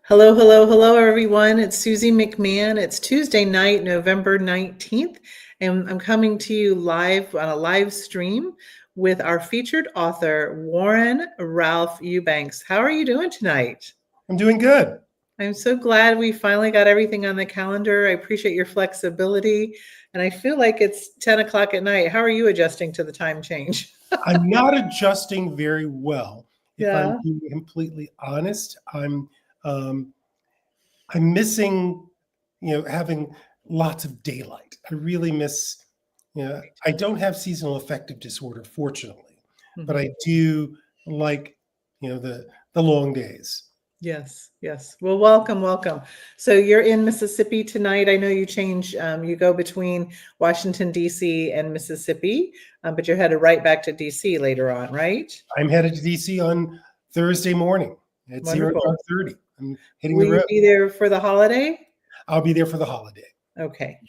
Hello, hello, hello, everyone. It's Susie McMahon. It's Tuesday night, November 19th, and I'm coming to you live on a live stream with our featured author, Warren Ralph Eubanks. How are you doing tonight? I'm doing good. I'm so glad we finally got everything on the calendar. I appreciate your flexibility, and I feel like it's 10 o'clock at night. How are you adjusting to the time change? I'm not adjusting very well. If I'm Yeah. being completely honest, um, I'm missing, having lots of daylight. I really miss, I don't have seasonal affective disorder, fortunately, but I Mhm. do like, the long days. Yes, yes. Well, welcome, welcome. So you're in Mississippi tonight. I know you change, you go between Washington, D.C. and Mississippi, but you're headed right back to D.C. later on, right? I'm headed to DC on Thursday morning at 0 Wonderful. dark 30. I'm hitting Will the you road. be there for the holiday? I'll be there for the holiday. Okay.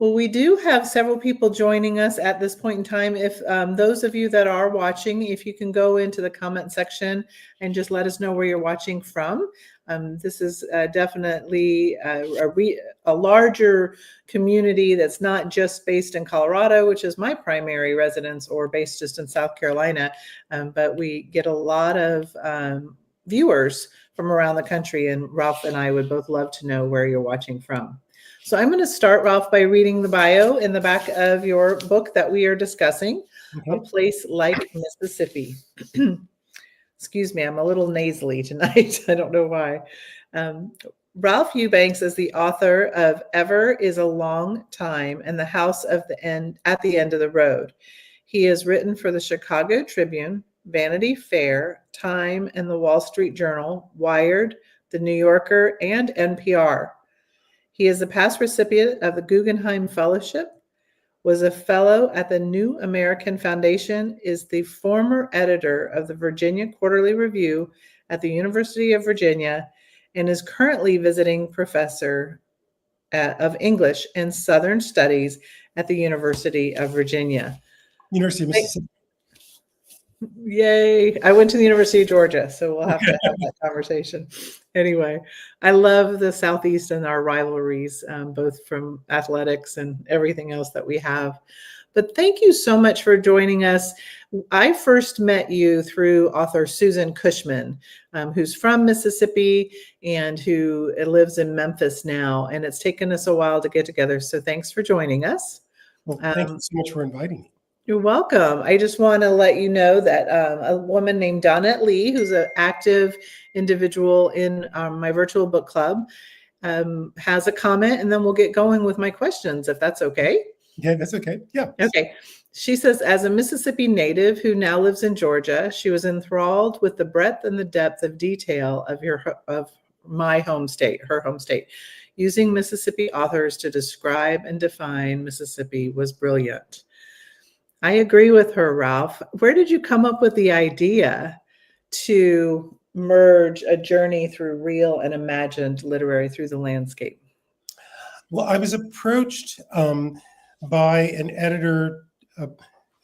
Well, we do have several people joining us at this point in time. If those of you that are watching, if you can go into the comment section and just let us know where you're watching from. This is definitely a larger community that's not just based in Colorado, which is my primary residence, or based just in South Carolina, but we get a lot of viewers from around the country, and Ralph and I would both love to know where you're watching from. So I'm going to start, Ralph, by reading the bio in the back of your book that we are discussing, A Okay. Place Like Mississippi. Excuse me, I'm a little nasally tonight. I don't know why. Um, Ralph Eubanks is the author of Ever is a Long Time and The House of the End at the End of the Road. He has written for the Chicago Tribune, Vanity Fair, Time, and the Wall Street Journal, Wired, The New Yorker, and NPR. He is a past recipient of the Guggenheim Fellowship, was a fellow at the New American Foundation, is the former editor of the Virginia Quarterly Review at the University of Virginia, and is currently visiting professor of English and Southern Studies at the University of Virginia. University of Mississippi. Yay. I went to the University of Georgia, so we'll have to have that conversation. Anyway, I love the Southeast and our rivalries, both from athletics and everything else that we have. But thank you so much for joining us. I first met you through author Susan Cushman, who's from Mississippi and who lives in Memphis now. And it's taken us a while to get together. So thanks for joining us. Well, thank you so much for inviting me. You're welcome. I just want to let you know that a woman named Donnette Lee, who's an active individual in my virtual book club, has a comment, and then we'll get going with my questions, if that's okay. Yeah, that's okay. Yeah. Okay. She says, as a Mississippi native who now lives in Georgia, she was enthralled with the breadth and the depth of detail of my home state, her home state. Using Mississippi authors to describe and define Mississippi was brilliant. I agree with her, Ralph. Where did you come up with the idea to merge a journey through real and imagined literary through the landscape? Well, I was approached by an editor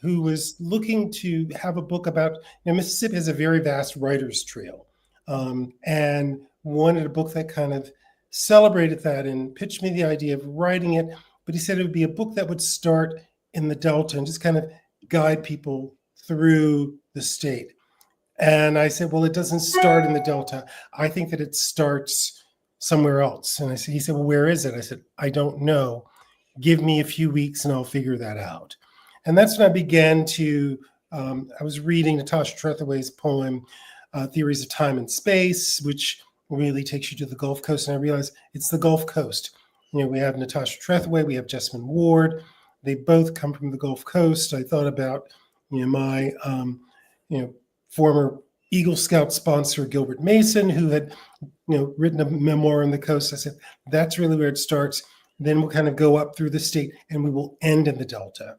who was looking to have a book about, Mississippi has a very vast writer's trail, and wanted a book that kind of celebrated that and pitched me the idea of writing it. But he said it would be a book that would start in the Delta and just kind of guide people through the state. And I said, well, it doesn't start in the Delta. I think that it starts somewhere else. And he said, well, where is it? I said, I don't know. Give me a few weeks and I'll figure that out. And that's when I began to, I was reading Natasha Trethewey's poem, Theories of Time and Space, which really takes you to the Gulf Coast. And I realized it's the Gulf Coast. We have Natasha Trethewey, we have Jessamine Ward. They both come from the Gulf Coast. I thought about, my, former Eagle Scout sponsor, Gilbert Mason, who had, written a memoir on the coast. I said, that's really where it starts. Then we'll kind of go up through the state and we will end in the Delta.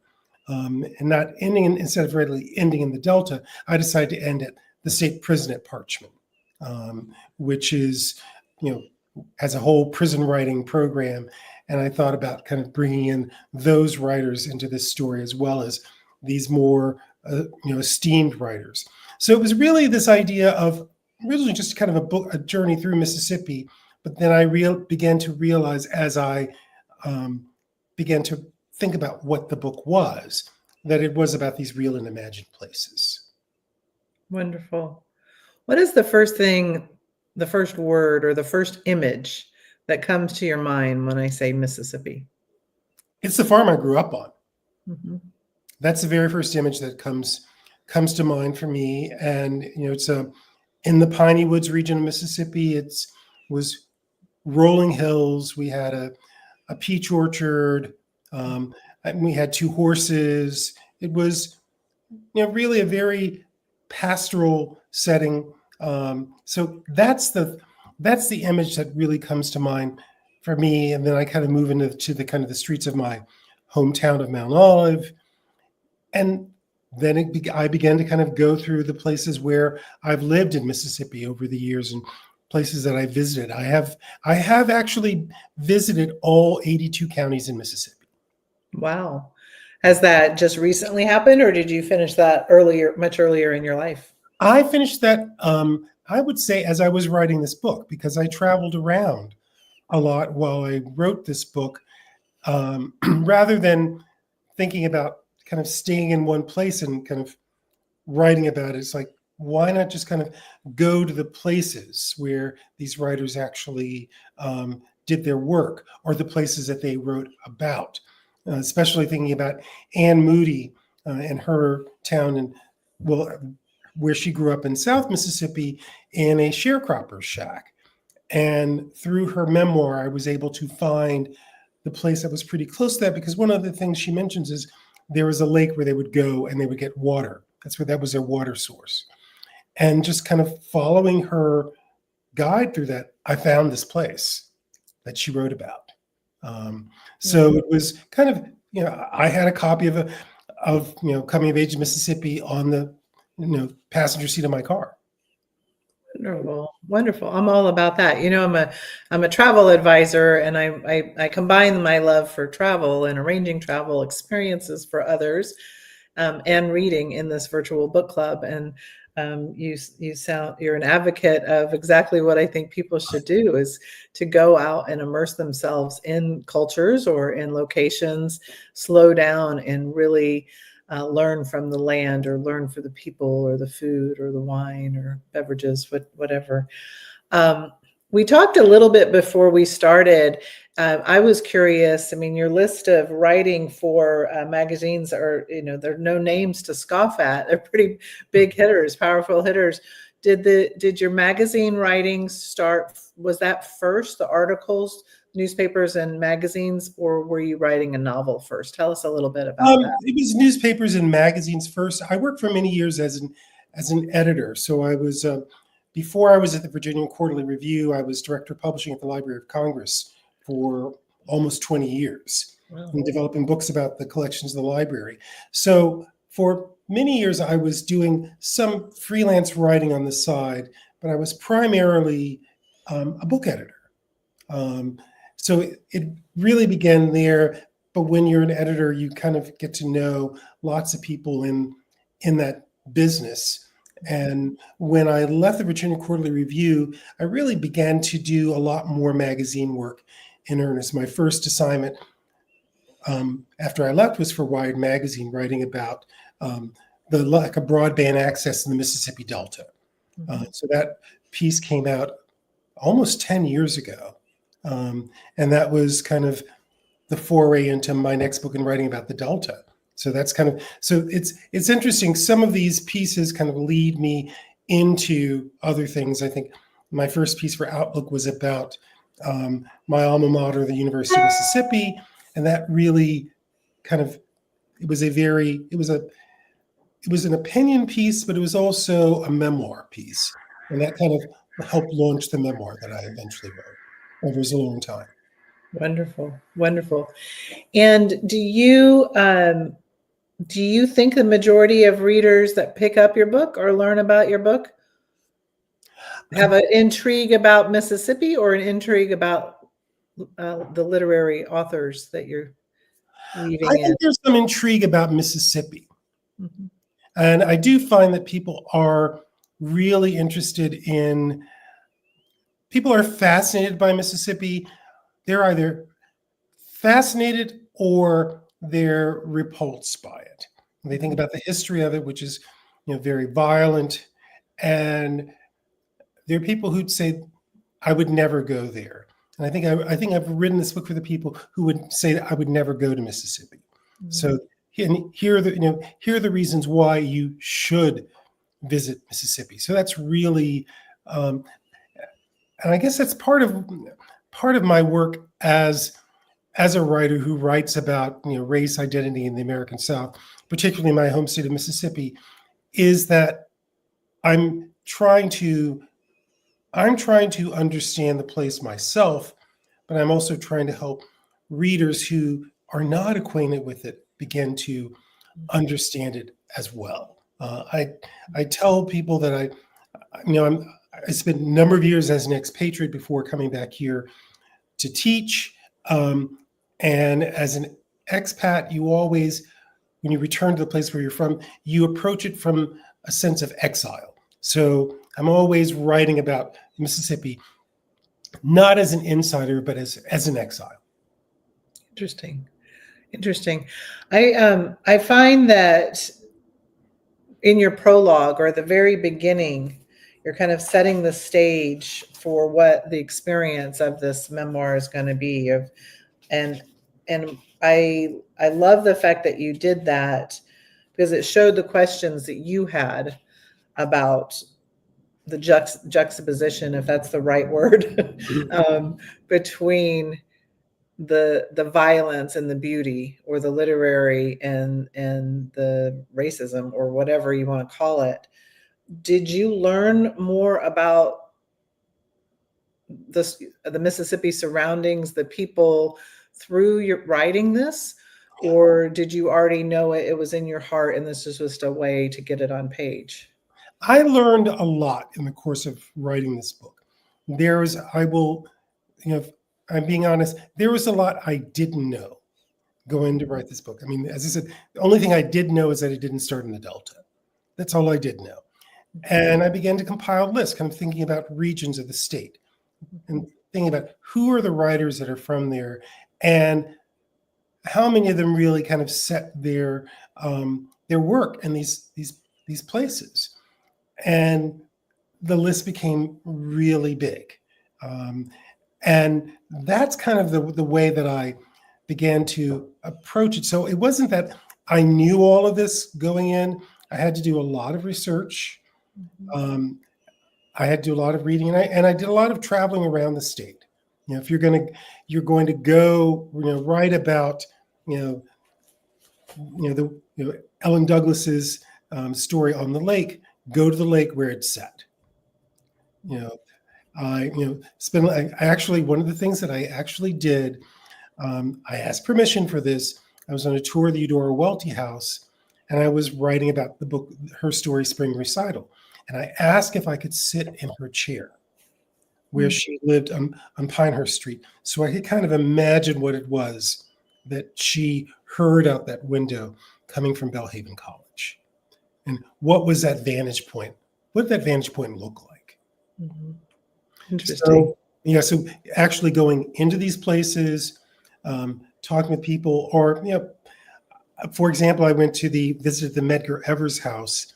And not ending, instead of really ending in the Delta, I decided to end at the state prison at Parchman, which is, has a whole prison writing program. And I thought about kind of bringing in those writers into this story, as well as these more, esteemed writers. So it was really this idea of originally just kind of a journey through Mississippi, but then I began to realize as I began to think about what the book was, that it was about these real and imagined places. Wonderful. What is the first thing, the first word or the first image that comes to your mind when I say Mississippi? It's the farm I grew up on. Mm-hmm. That's the very first image that comes to mind for me. And it's in the Piney Woods region of Mississippi. Was rolling hills. We had a peach orchard. And we had 2 horses. It was really a very pastoral setting. So that's the image that really comes to mind for me. And then I kind of move into the kind of the streets of my hometown of Mount Olive. And then I began to kind of go through the places where I've lived in Mississippi over the years and places that I visited. I have actually visited all 82 counties in Mississippi. Wow. Has that just recently happened, or did you finish that much earlier in your life? I finished that, I would say, as I was writing this book, because I traveled around a lot while I wrote this book, rather than thinking about kind of staying in one place and kind of writing about it. It's like, why not just kind of go to the places where these writers actually did their work, or the places that they wrote about, especially thinking about Anne Moody and her town where she grew up in South Mississippi in a sharecropper's shack. And through her memoir, I was able to find the place that was pretty close to that, because one of the things she mentions is there was a lake where they would go and they would get water. That was their water source. And just kind of following her guide through that, I found this place that she wrote about. So it was kind of, I had a copy of Coming of Age in Mississippi on the passenger seat of my car. Wonderful, wonderful. I'm all about that. I'm a travel advisor, and I combine my love for travel and arranging travel experiences for others, and reading in this virtual book club. And you're an advocate of exactly what I think people should do, is to go out and immerse themselves in cultures or in locations, slow down and really learn from the land, or learn for the people or the food or the wine or beverages, whatever. We talked a little bit before we started. I was curious. I mean, your list of writing for magazines there are no names to scoff at. They're pretty big hitters, powerful hitters. Did your magazine writing start? Was that first, the articles, newspapers and magazines, or were you writing a novel first? Tell us a little bit about that. It was newspapers and magazines first. I worked for many years as an editor. So I was before I was at the Virginia Quarterly Review, I was director of publishing at the Library of Congress for almost 20 years. Wow. And developing books about the collections of the library. So for many years, I was doing some freelance writing on the side, but I was primarily a book editor. So it really began there. But when you're an editor, you kind of get to know lots of people in that business. And when I left the Virginia Quarterly Review, I really began to do a lot more magazine work in earnest. My first assignment after I left was for Wired Magazine, writing about the lack of broadband access in the Mississippi Delta. So that piece came out almost 10 years ago. And that was kind of the foray into my next book in writing about the Delta. So that's kind of, so it's interesting. Some of these pieces kind of lead me into other things. I think my first piece for Outlook was about my alma mater, the University of Mississippi. And that really kind of, it was an opinion piece, but it was also a memoir piece. And that kind of helped launch the memoir that I eventually wrote over a long time. Wonderful, wonderful. And do you think the majority of readers that pick up your book or learn about your book have an intrigue about Mississippi, or an intrigue about the literary authors that you're weaving in? I think there's some intrigue about Mississippi. Mm-hmm. And I do find that people are really interested in, people are fascinated by Mississippi. They're either fascinated or they're repulsed by it. They think about the history of it, which is, very violent. And there are people who'd say, I would never go there. And I think I've written this book for the people who would say that I would never go to Mississippi. Mm-hmm. So here are the reasons why you should visit Mississippi. So that's really, and I guess that's part of my work as a writer who writes about race, identity in the American South, particularly my home state of Mississippi, is that I'm trying to understand the place myself, but I'm also trying to help readers who are not acquainted with it begin to understand it as well. I tell people that I spent a number of years as an expatriate before coming back here to teach. And as an expat, you always, when you return to the place where you're from, you approach it from a sense of exile. So I'm always writing about Mississippi, not as an insider, but as an exile. Interesting. I find that in your prologue, or at the very beginning, you're kind of setting the stage for what the experience of this memoir is going to be. And I love the fact that you did that, because it showed the questions that you had about the juxtaposition, if that's the right word, between the violence and the beauty, or the literary and the racism, or whatever you want to call it. Did you learn more about the Mississippi surroundings, the people, through your writing this, or did you already know it? It was in your heart, and this was just a way to get it on page? I learned a lot in the course of writing this book. I'm being honest, there was a lot I didn't know going to write this book. I mean, as I said, the only thing I did know is that it didn't start in the Delta. That's all I did know. And I began to compile lists, kind of thinking about regions of the state and thinking about who are the writers that are from there and how many of them really kind of set their work in these places. And the list became really big. And that's kind of the way that I began to approach it. So it wasn't that I knew all of this going in. I had to do a lot of research. I had to do a lot of reading, and I did a lot of traveling around the state. If you're going to go, write about, Ellen Douglas's story on the lake, go to the lake where it's set. I actually, one of the things that I actually did, I asked permission for this. I was on a tour of the Eudora Welty House, and I was writing about the book, her story, Spring Recital. And I asked if I could sit in her chair where she lived on Pinehurst Street, so I could kind of imagine what it was that she heard out that window coming from Belhaven College. And what was that vantage point? What did that vantage point look like? Mm-hmm. Interesting. So actually going into these places, talking with people, or, for example, I visited the Medgar Evers house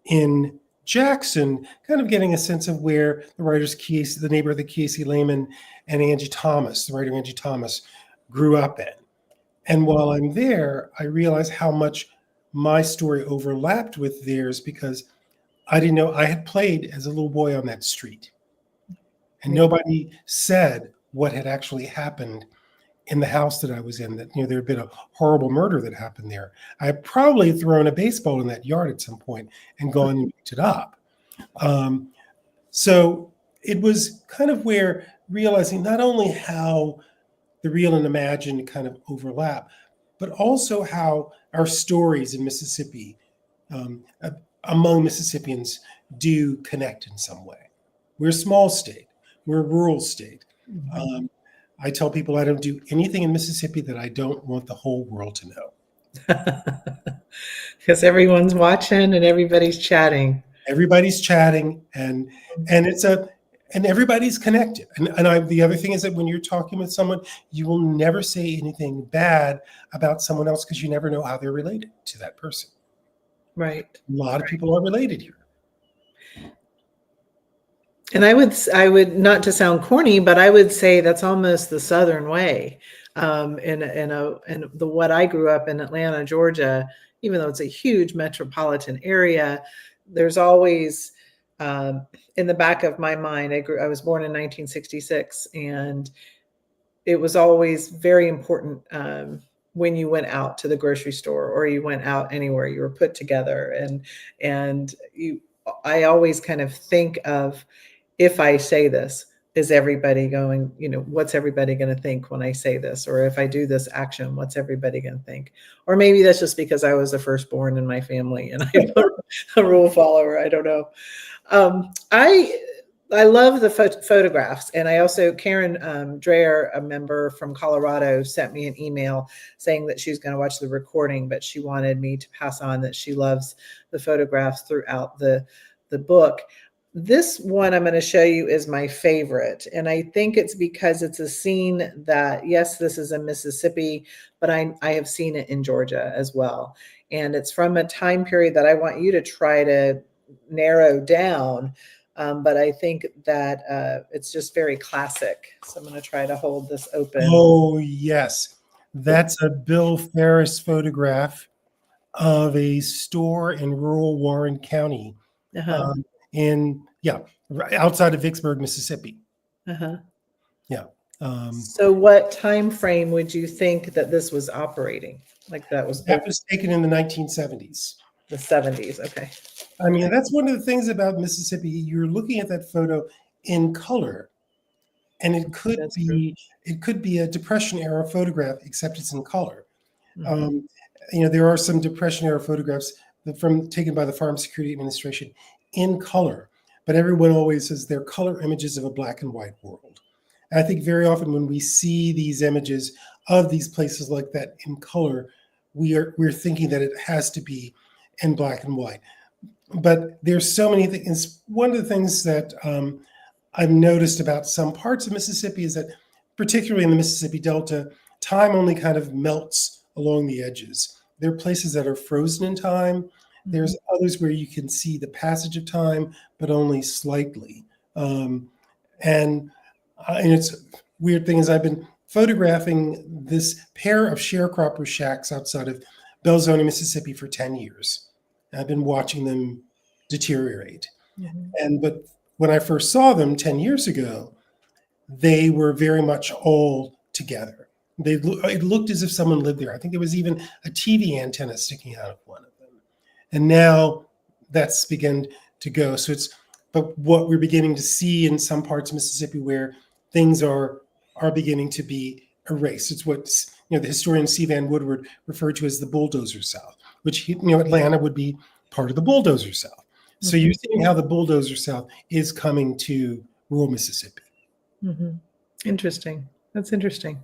in Jackson, kind of getting a sense of where the writers, the neighborhood that Casey Lehman and Angie Thomas, the writer Angie Thomas, grew up in. And while I'm there, I realized how much my story overlapped with theirs, because I didn't know I had played as a little boy on that street. And nobody said what had actually happened in the house that I was in, that, there had been a horrible murder that happened there. I had probably thrown a baseball in that yard at some point and gone and picked it up. So it was kind of where realizing not only how the real and imagined kind of overlap, but also how our stories in Mississippi, among Mississippians, do connect in some way. We're a small state. We're a rural state. Mm-hmm. I tell people I don't do anything in Mississippi that I don't want the whole world to know. Because everyone's watching and everybody's chatting. Everybody's chatting, and it's and everybody's connected. The other thing is that when you're talking with someone, you will never say anything bad about someone else because you never know how they're related to that person. Right. A lot of people are related here. And I would not to sound corny, but I would say that's almost the Southern way. In the what I grew up in Atlanta, Georgia, even though it's a huge metropolitan area, there's always in the back of my mind. I was born in 1966, and it was always very important when you went out to the grocery store or you went out anywhere. You were put together, and you. I always kind of think of, if I say this, is everybody going, what's everybody going to think when I say this? Or if I do this action, what's everybody going to think? Or maybe that's just because I was the firstborn in my family and I'm a rule follower. I don't know. I love the photographs. And I also, Karen Dreyer, a member from Colorado, sent me an email saying that she's going to watch the recording, but she wanted me to pass on that she loves the photographs throughout the book. This one I'm going to show you is my favorite. And I think it's because it's a scene that, yes, this is in Mississippi, but I have seen it in Georgia as well. And it's from a time period that I want you to try to narrow down. But I think that it's just very classic. So I'm going to try to hold this open. Oh, yes. That's a Bill Ferris photograph of a store in rural Warren County. Uh-huh. Outside of Vicksburg, Mississippi. Uh-huh. Yeah. So what time frame would you think that this was operating? Like that was taken in the 1970s. The 70s. Okay. I mean, that's one of the things about Mississippi. You're looking at that photo in color, and it could be a Depression era photograph, except it's in color. Mm-hmm. There are some Depression era photographs taken by the Farm Security Administration in color, but everyone always says they're color images of a black and white world. And I think very often when we see these images of these places like that in color, we're thinking that it has to be in black and white. But there's so many things. One of the things that I've noticed about some parts of Mississippi is that, particularly in the Mississippi Delta, time only kind of melts along the edges. There are places that are frozen in time. There's others where you can see the passage of time, but only slightly. And it's a weird thing is I've been photographing this pair of sharecropper shacks outside of Belzoni, Mississippi for 10 years. I've been watching them deteriorate. Mm-hmm. But when I first saw them 10 years ago, they were very much all together. It looked as if someone lived there. I think there was even a TV antenna sticking out of one of them. And now that's begun to go. But what we're beginning to see in some parts of Mississippi where things are beginning to be erased. It's what the historian C. Van Woodward referred to as the bulldozer South, which Atlanta would be part of the bulldozer South. Mm-hmm. So you're seeing how the bulldozer South is coming to rural Mississippi. Mm-hmm. Interesting. That's interesting.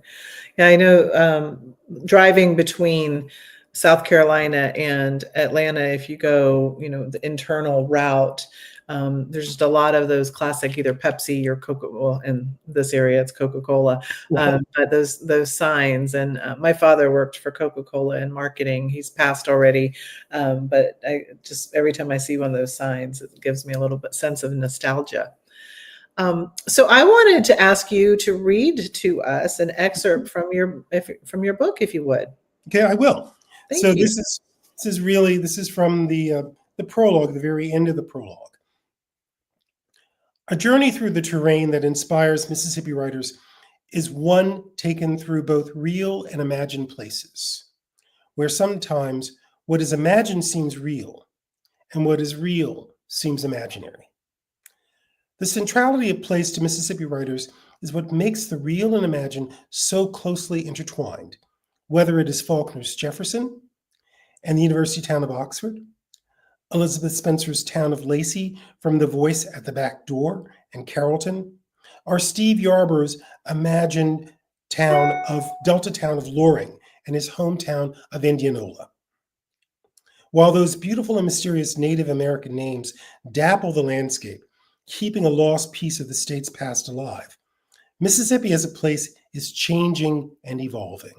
Yeah, I know driving between South Carolina and Atlanta, if you go, the internal route, there's just a lot of those classic either Pepsi or Coca. Well, in this area, it's Coca-Cola. But those signs. And my father worked for Coca-Cola in marketing. He's passed already, but I just every time I see one of those signs, it gives me a little bit sense of nostalgia. So I wanted to ask you to read to us an excerpt from your book, if you would. Okay, I will. Thank you. This is from the prologue, the very end of the prologue. A journey through the terrain that inspires Mississippi writers is one taken through both real and imagined places, where sometimes what is imagined seems real, and what is real seems imaginary. The centrality of place to Mississippi writers is what makes the real and imagined so closely intertwined, whether it is Faulkner's Jefferson and the University town of Oxford, Elizabeth Spencer's town of Lacey from The Voice at the Back Door and Carrollton, or Steve Yarborough's imagined Delta town of Loring and his hometown of Indianola. While those beautiful and mysterious Native American names dapple the landscape, keeping a lost piece of the state's past alive, Mississippi as a place is changing and evolving.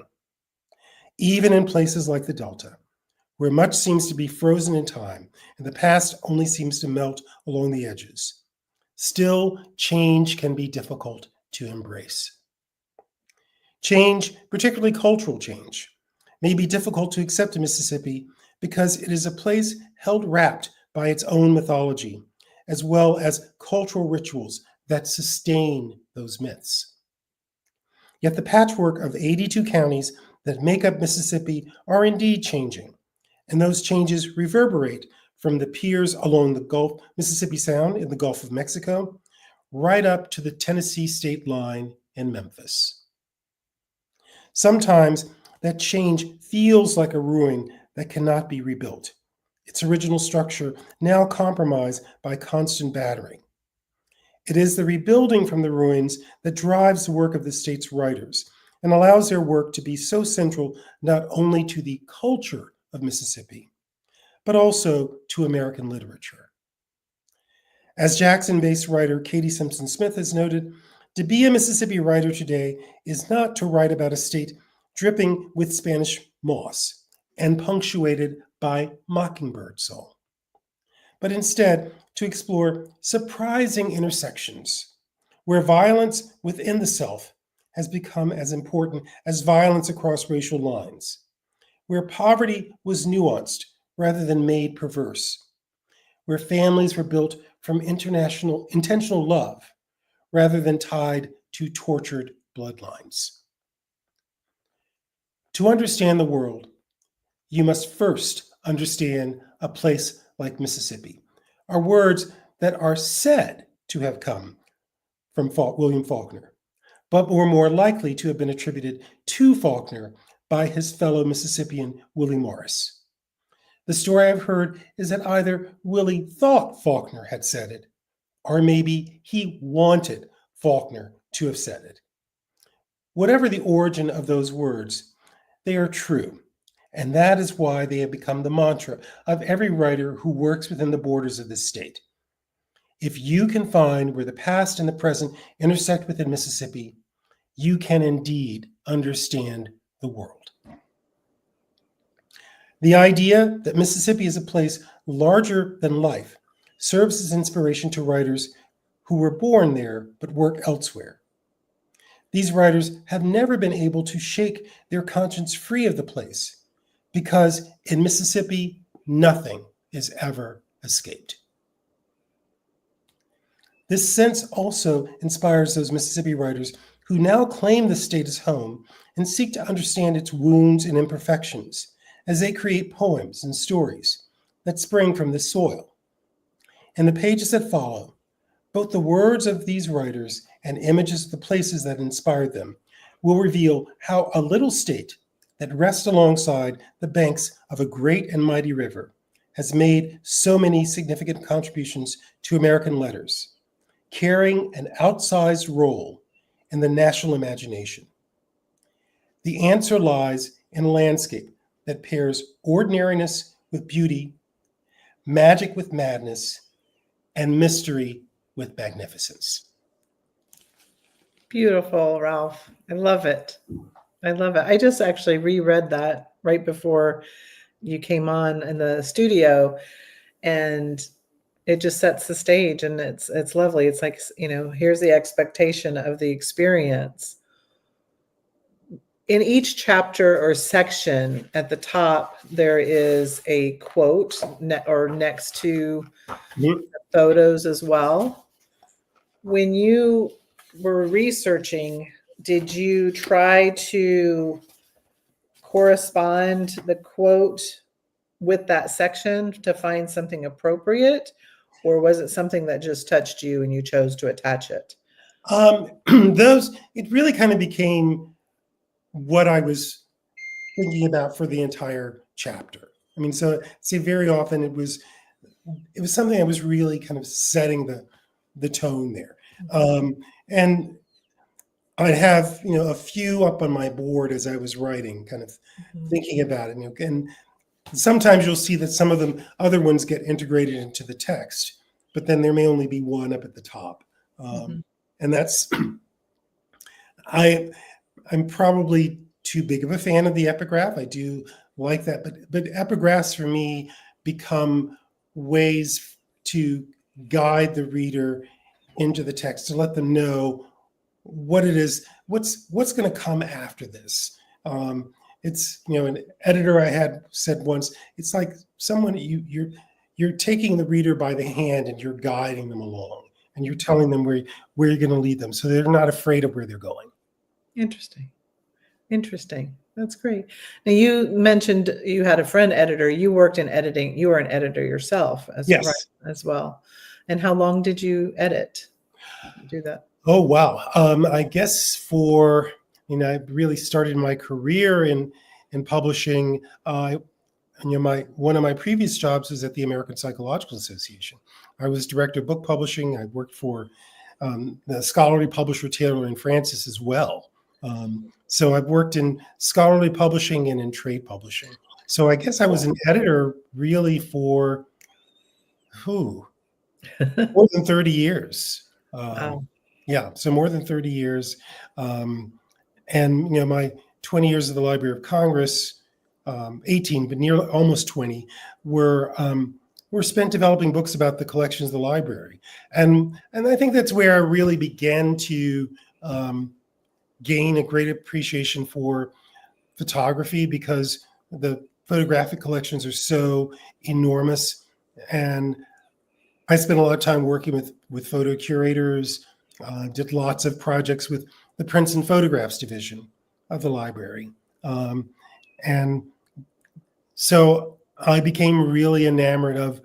Even in places like the Delta, where much seems to be frozen in time and the past only seems to melt along the edges, still change can be difficult to embrace. Change, particularly cultural change, may be difficult to accept in Mississippi because it is a place held wrapped by its own mythology, as well as cultural rituals that sustain those myths. Yet the patchwork of 82 counties that make up Mississippi are indeed changing, and those changes reverberate from the piers along the Gulf, Mississippi Sound in the Gulf of Mexico, right up to the Tennessee state line in Memphis. Sometimes that change feels like a ruin that cannot be rebuilt, its original structure now compromised by constant battering. It is the rebuilding from the ruins that drives the work of the state's writers and allows their work to be so central not only to the culture of Mississippi, but also to American literature. As Jackson-based writer Katie Simpson Smith has noted, to be a Mississippi writer today is not to write about a state dripping with Spanish moss and punctuated by mockingbird song, but instead to explore surprising intersections where violence within the self has become as important as violence across racial lines, where poverty was nuanced rather than made perverse, where families were built from intentional love rather than tied to tortured bloodlines. To understand the world, you must first understand a place like Mississippi, are words that are said to have come from William Faulkner, but were more likely to have been attributed to Faulkner by his fellow Mississippian Willie Morris. The story I've heard is that either Willie thought Faulkner had said it, or maybe he wanted Faulkner to have said it. Whatever the origin of those words, they are true, and that is why they have become the mantra of every writer who works within the borders of this state. If you can find where the past and the present intersect within Mississippi, you can indeed understand the world. The idea that Mississippi is a place larger than life serves as inspiration to writers who were born there but work elsewhere. These writers have never been able to shake their conscience free of the place because in Mississippi, nothing is ever escaped. This sense also inspires those Mississippi writers who now claim the state as home and seek to understand its wounds and imperfections as they create poems and stories that spring from the soil. In the pages that follow, both the words of these writers and images of the places that inspired them will reveal how a little state that rests alongside the banks of a great and mighty river has made so many significant contributions to American letters, carrying an outsized role in the national imagination. The answer lies in a landscape that pairs ordinariness with beauty, magic with madness, and mystery with magnificence. Beautiful, Ralph. I love it. I love it. I just actually reread that right before you came on in the studio, and it just sets the stage, and it's lovely. It's like, here's the expectation of the experience. In each chapter or section at the top, there is a quote or next to photos as well. When you were researching, did you try to correspond the quote with that section to find something appropriate, or was it something that just touched you and you chose to attach it? It really kind of became what I was thinking about for the entire chapter. I mean, so say very often it was something I was really kind of setting the tone there. And I'd have, a few up on my board as I was writing, kind of thinking about it. And sometimes you'll see that some of the other ones get integrated into the text, but then there may only be one up at the top. And that's, I'm probably too big of a fan of the epigraph. I do like that, but epigraphs for me become ways to guide the reader into the text, to let them know what it is, what's going to come after this. It's, an editor I had said once, it's like someone you're taking the reader by the hand and you're guiding them along, and you're telling them where you're going to lead them, so they're not afraid of where they're going. Interesting. That's great. Now, you mentioned you had a friend editor. You worked in editing. You were an editor yourself as well. And how long did you do that? Oh, wow. I guess I really started my career in publishing. One of my previous jobs was at the American Psychological Association. I was director of book publishing. I worked for the scholarly publisher Taylor and Francis as well. So I've worked in scholarly publishing and in trade publishing. So I guess I was an editor really for more than 30 years. Wow. Yeah, so more than 30 years. And my 20 years at the Library of Congress, 18, but nearly almost 20, were spent developing books about the collections of the library. And I think that's where I really began to gain a great appreciation for photography, because the photographic collections are so enormous. And I spent a lot of time working with photo curators, did lots of projects with the Prints and Photographs division of the library. And so I became really enamored of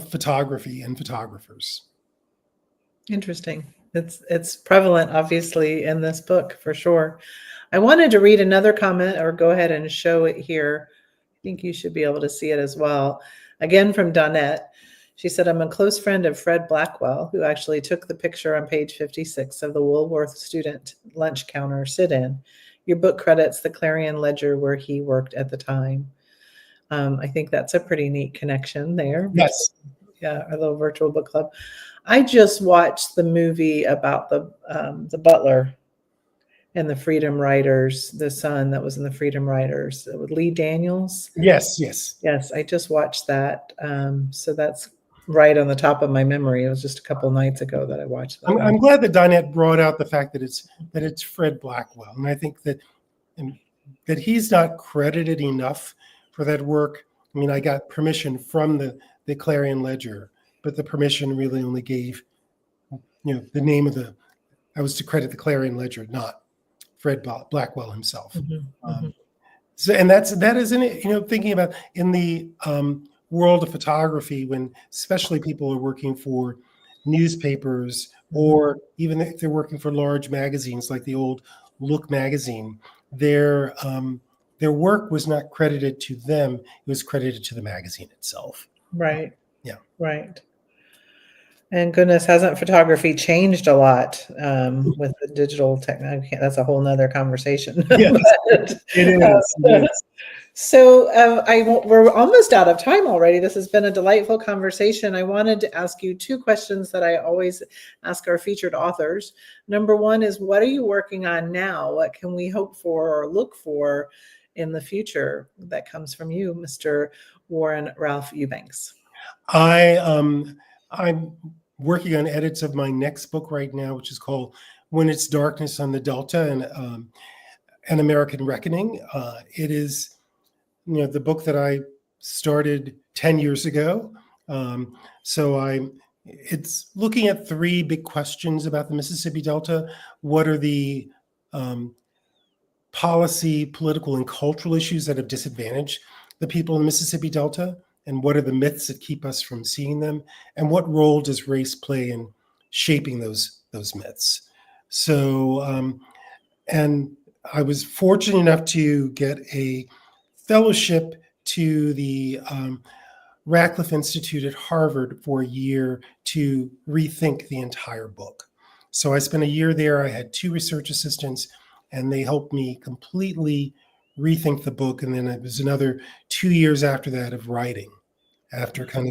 photography and photographers. Interesting. It's prevalent, obviously, in this book for sure. I wanted to read another comment, or go ahead and show it here. I think you should be able to see it as well. Again, from Donnette. She said, I'm a close friend of Fred Blackwell, who actually took the picture on page 56 of the Woolworth student lunch counter sit-in. Your book credits the Clarion Ledger where he worked at the time. I think that's a pretty neat connection there. Yes. Yeah, our little virtual book club. I just watched the movie about the butler and the Freedom Riders, the son that was in the Freedom Riders with Lee Daniels. Yes. Yes, I just watched that. So that's right on the top of my memory. It was just a couple nights ago that I watched that. I'm glad that Donnette brought out the fact that it's Fred Blackwell, and I think that he's not credited enough for that work. I mean, I got permission from the Clarion Ledger, but the permission really only gave, the name of I was to credit the Clarion Ledger, not Fred Blackwell himself. So, and that isn't it, thinking about in the world of photography, when especially people are working for newspapers, or even if they're working for large magazines like the old Look magazine, their work was not credited to them; it was credited to the magazine itself. Right. Yeah. Right. And goodness, hasn't photography changed a lot with the digital technology? That's a whole nother conversation. Yes, it is. So we're almost out of time already. This has been a delightful conversation. I wanted to ask you two questions that I always ask our featured authors. Number one is, what are you working on now? What can we hope for or look for in the future that comes from you, Mr. Warren Ralph Eubanks? I'm working on edits of my next book right now, which is called When It's Darkness on the Delta, and An American Reckoning. It is, the book that I started 10 years ago. It's looking at three big questions about the Mississippi Delta. What are the policy, political, and cultural issues that have disadvantaged the people in the Mississippi Delta? And what are the myths that keep us from seeing them? And what role does race play in shaping those myths? So, and I was fortunate enough to get a fellowship to the Radcliffe Institute at Harvard for a year to rethink the entire book. So I spent a year there. I had 2 research assistants, and they helped me completely rethink the book. And then it was another 2 2 years after that of writing, after kind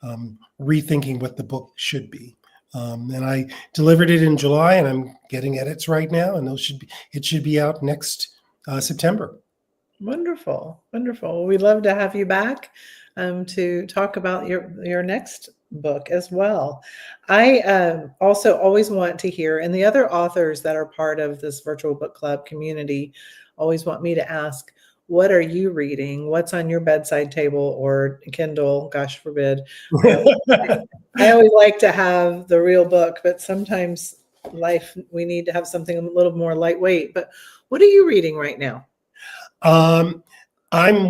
of rethinking what the book should be. And I delivered it in July, and I'm getting edits right now, and it should be out next September. Wonderful, wonderful. Well, we'd love to have you back to talk about your next book as well. I also always want to hear, and the other authors that are part of this virtual book club community always want me to ask, what are you reading? What's on your bedside table or Kindle? Gosh forbid. I always like to have the real book, but sometimes we need to have something a little more lightweight. But what are you reading right now? I'm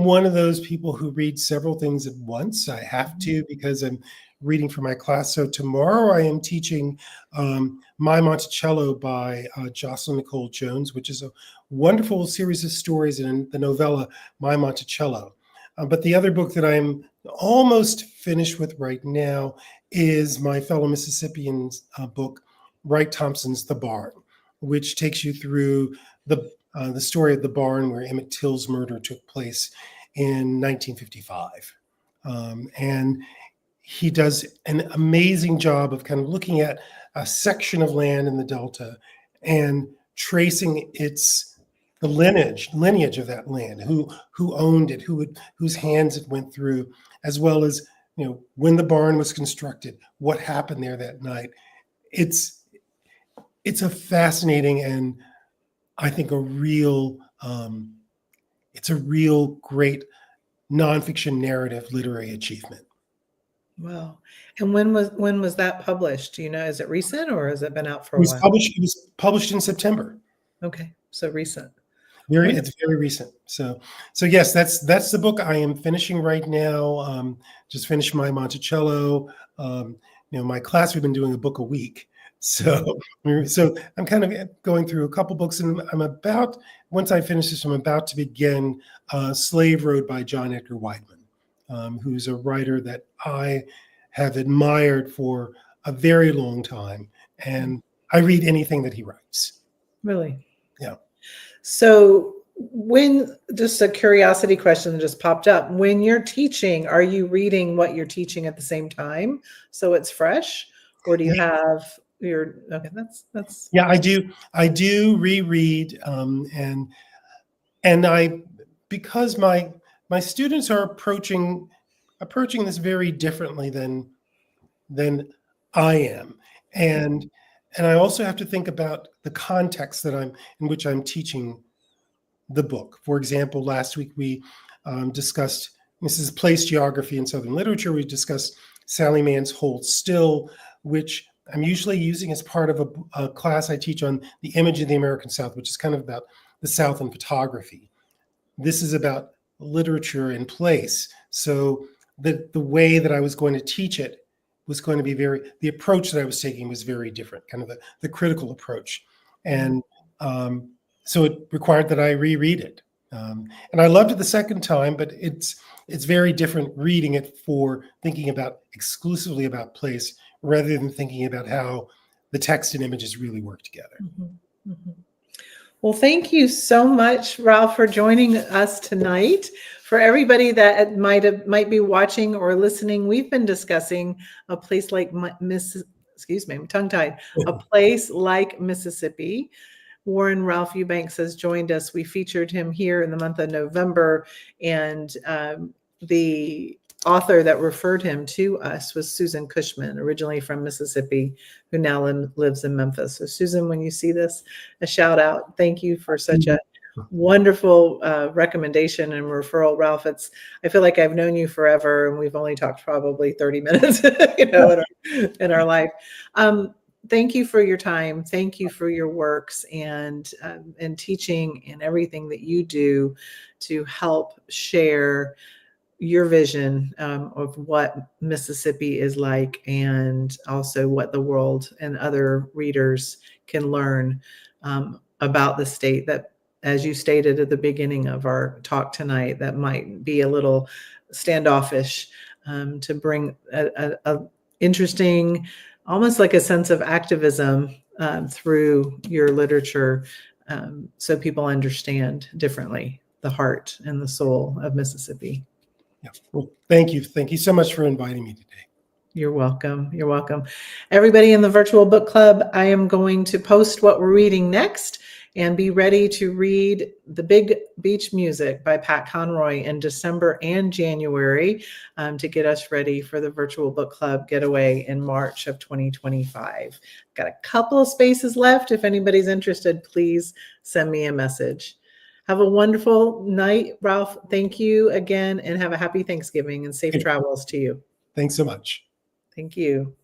one of those people who read several things at once. I have to, because I'm reading for my class. So tomorrow I am teaching My Monticello by Jocelyn Nicole Jones, which is a wonderful series of stories in the novella My Monticello. But the other book that I'm almost finished with right now is my fellow Mississippian's book, Wright Thompson's The Barn, which takes you through the story of the barn where Emmett Till's murder took place in 1955. And he does an amazing job of kind of looking at a section of land in the Delta and tracing the lineage of that land, who owned it, whose hands it went through, as well as, when the barn was constructed, what happened there that night. It's a fascinating and I think it's a real great nonfiction narrative literary achievement. Wow. And when was that published? Do you know, is it recent or has it been out for a while? It was published in September. Okay. So recent. It's very recent. So yes, that's the book I am finishing right now. Just finished My Monticello. My class, we've been doing a book a week. So I'm kind of going through a couple books, and once I finish this, I'm about to begin Slave Road by John Edgar Whiteman, who's a writer that I have admired for a very long time. And I read anything that he writes. Really? Yeah. So just a curiosity question just popped up. When you're teaching, are you reading what you're teaching at the same time so it's fresh? Or do you have okay, that's yeah, I do reread, and because my students are approaching this very differently than I am, and I also have to think about the context in which I'm teaching the book. For example, last week we discussed Mrs. Place Geography in Southern Literature. We discussed Sally Mann's Hold Still, which I'm usually using as part of a class I teach on the image of the American South, which is kind of about the South and photography. This is about literature and place. So the way that I was going to teach it was going to be the approach that I was taking was very different, kind of the critical approach. And so it required that I reread it. And I loved it the second time, but it's very different reading it for thinking exclusively about place, rather than thinking about how the text and images really work together. Mm-hmm. Mm-hmm. Well, thank you so much, Ralph, for joining us tonight. For everybody that might be watching or listening, we've been discussing a place like I'm tongue-tied, a place like Mississippi. Warren Ralph Eubanks has joined us. We featured him here in the month of November, and the author that referred him to us was Susan Cushman, originally from Mississippi, who now lives in Memphis. So Susan, when you see this, a shout out. Thank you for such a wonderful recommendation and referral, Ralph. I feel like I've known you forever, and we've only talked probably 30 minutes, in our life. Thank you for your time. Thank you for your works and teaching and everything that you do to help share your vision of what Mississippi is like, and also what the world and other readers can learn about the state that, as you stated at the beginning of our talk tonight, that might be a little standoffish, to bring a interesting, almost like a sense of activism through your literature, so people understand differently the heart and the soul of Mississippi. Yeah. Well, thank you. Thank you so much for inviting me today. You're welcome. You're welcome. Everybody in the virtual book club, I am going to post what we're reading next and be ready to read The Big Beach Music by Pat Conroy in December and January to get us ready for the virtual book club getaway in March of 2025. Got a couple of spaces left. If anybody's interested, please send me a message. Have a wonderful night, Ralph. Thank you again, and have a happy Thanksgiving and safe travels to you. Thanks so much. Thank you.